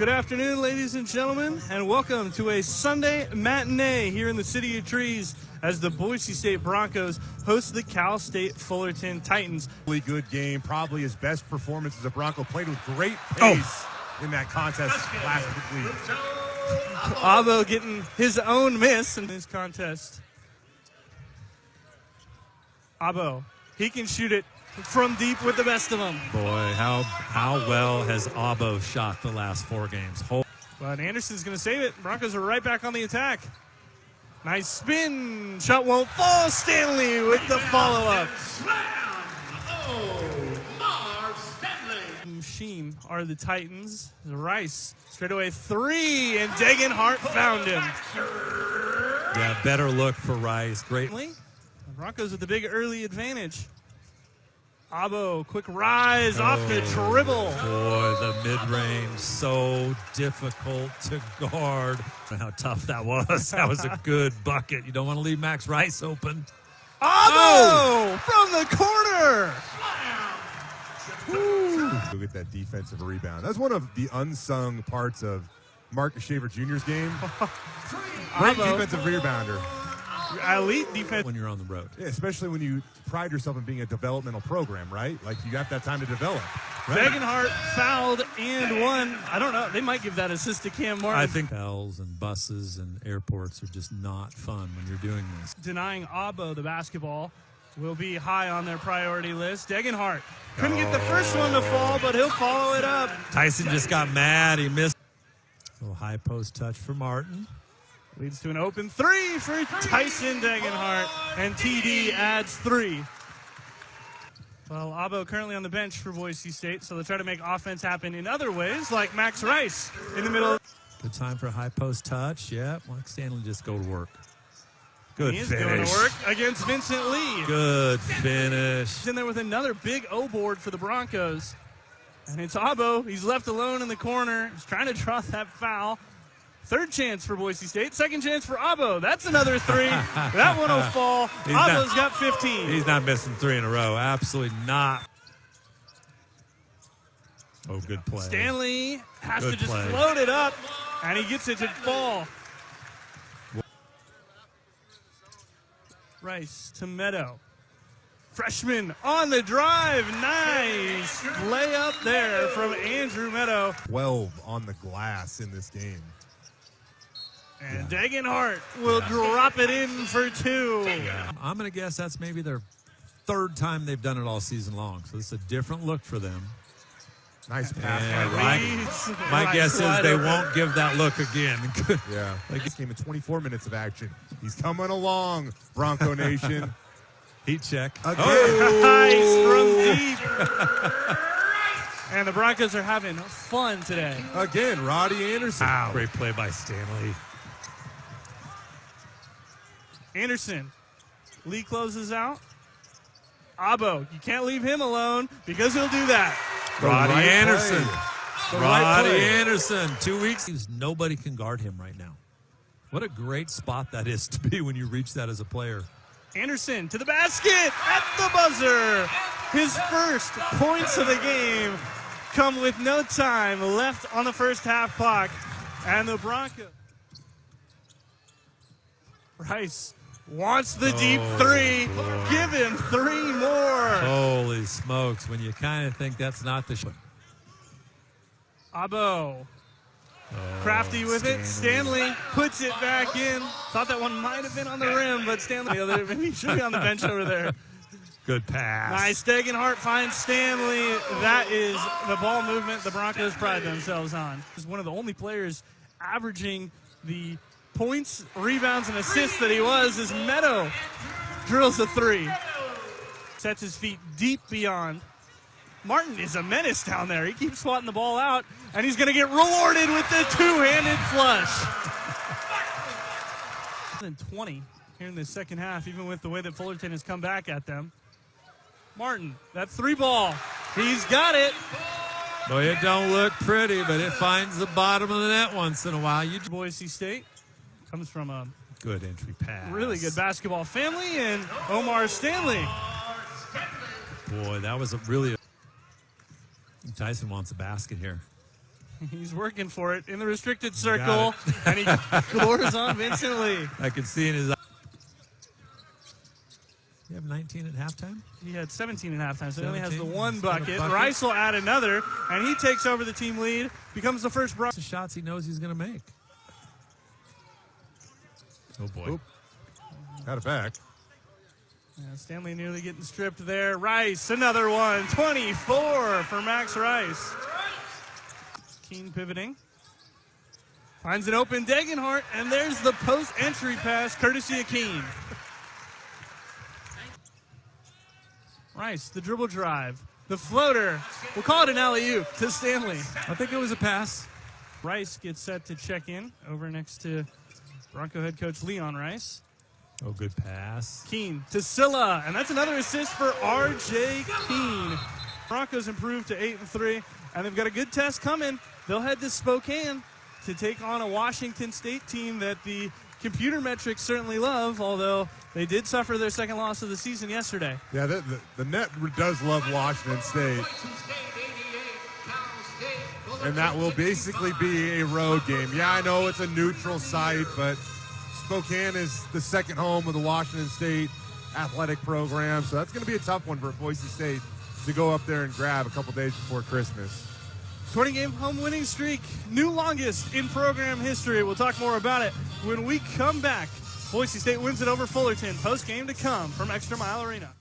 Good afternoon, ladies and gentlemen, and welcome to a Sunday matinee here in the City of Trees as the Boise State Broncos host the Cal State Fullerton Titans. Really good game, probably his best performance as a Bronco. Played with great pace in that contest last week. Agbo getting his own miss in this contest. Agbo, he can shoot it from deep with the best of them. Boy, how well has Agbo shot the last 4 games? But Anderson's going to save it. Broncos are right back on the attack. Nice spin. Shot won't fall. Stanley with the follow-up. Machine are the Titans. Rice, straightaway 3, and Degenhart found him. Yeah, better look for Rice. Great. The Broncos with the big early advantage. Agbo, quick rise off the dribble. Boy, the mid-range, so difficult to guard. How tough that was. That was a good bucket. You don't want to leave Max Rice open. Agbo from the corner. Go get that defensive rebound. That's one of the unsung parts of Marcus Shaver Jr.'s game. Great defensive rebounder. Elite defense when you're on the road. Yeah, especially when you pride yourself in being a developmental program, right? Like, you got that time to develop. Right? Degenhart fouled and won. I don't know. They might give that assist to Cam Martin. I think bells and buses and airports are just not fun when you're doing this. Denying Agbo the basketball will be high on their priority list. Degenhart couldn't get the first one to fall, but he'll follow it up. Tyson just got mad. He missed. A little high post touch for Martin. Leads to an open 3 for Tyson Degenhart, and TD adds 3. Well, Agbo currently on the bench for Boise State, so they'll try to make offense happen in other ways, like Max Rice in the middle. Good time for a high post touch. Yeah, Mike Stanley just go to work. Good finish. He is going to work against Vincent Lee. Good finish. He's in there with another big O board for the Broncos. And it's Agbo. He's left alone in the corner. He's trying to draw that foul. Third chance for Boise State. Second chance for Agbo. That's another 3. That one will fall. Agbo's got 15. He's not missing 3 in a row. Absolutely not. Oh, good play. Stanley has to just float it up, and he gets it to fall. Rice to Meadow. Freshman on the drive. Nice layup there from Andrew Meadow. 12 on the glass in this game. And Degenhart will drop it in for 2. Yeah. I'm going to guess that's maybe their 3rd time they've done it all season long. So it's a different look for them. Nice pass. My guess is they won't give that look again. Yeah. This game in 24 minutes of action. He's coming along, Bronco Nation. Heat check. Nice from deep. And the Broncos are having fun today. Again, Roddy Anderson. Wow. Great play by Stanley. Anderson. Lee closes out. Agbo, you can't leave him alone because he'll do that. Roddy Anderson. Roddy Anderson. 2 weeks. Nobody can guard him right now. What a great spot that is to be when you reach that as a player. Anderson to the basket at the buzzer. His first points of the game come with no time left on the first half clock. And the Broncos. Rice wants the deep 3. Boy. Give him 3 more. Holy smokes, when you kind of think that's not the shot. Agbo. Crafty with it. Stanley puts it back in. Thought that one might have been on the rim, but Stanley, maybe he should be on the bench over there. Good pass. Nice. Degenhart finds Stanley. That is the ball movement the Broncos pride themselves on. He's one of the only players averaging the points, rebounds, and assists that he was as Meadow drills a 3. Sets his feet deep beyond. Martin is a menace down there. He keeps swatting the ball out, and he's going to get rewarded with the 2-handed flush. 20 here in the second half, even with the way that Fullerton has come back at them. Martin, that 3 ball. He's got it. Boy, it don't look pretty, but it finds the bottom of the net once in a while. Boise State comes from a good entry pass. Really good basketball family, and Omar Stanley. Boy, that was a really... Tyson wants a basket here. He's working for it in the restricted circle, and he scores on Vincent Lee. I could see in his eyes. You have 19 at halftime? He had 17 at halftime, so he only has the 17? one He's got a bucket. bucket. Rice will add another, and he takes over the team lead, becomes the first Broncos. The shots he knows he's going to make. Oh, boy. Oop. Got it back. Yeah, Stanley nearly getting stripped there. Rice, another one. 24 for Max Rice. Keene pivoting. Finds an open Degenhart, and there's the post-entry pass, courtesy of Keene. Rice, the dribble drive. The floater. We'll call it an alley-oop to Stanley. I think it was a pass. Rice gets set to check in over next to Bronco head coach Leon Rice. Oh, good pass. Keene to Silla, and that's another assist for R.J. Keene. Broncos improved to 8-3, and they've got a good test coming. They'll head to Spokane to take on a Washington State team that the computer metrics certainly love, although they did suffer their second loss of the season yesterday. Yeah, the net does love Washington State. And that will basically be a road game. Yeah, I know it's a neutral site, but Spokane is the second home of the Washington State athletic program, so that's going to be a tough one for Boise State to go up there and grab a couple days before Christmas. 20-game home winning streak, new longest in program history. We'll talk more about it when we come back. Boise State wins it over Fullerton. Post game to come from Extra Mile Arena.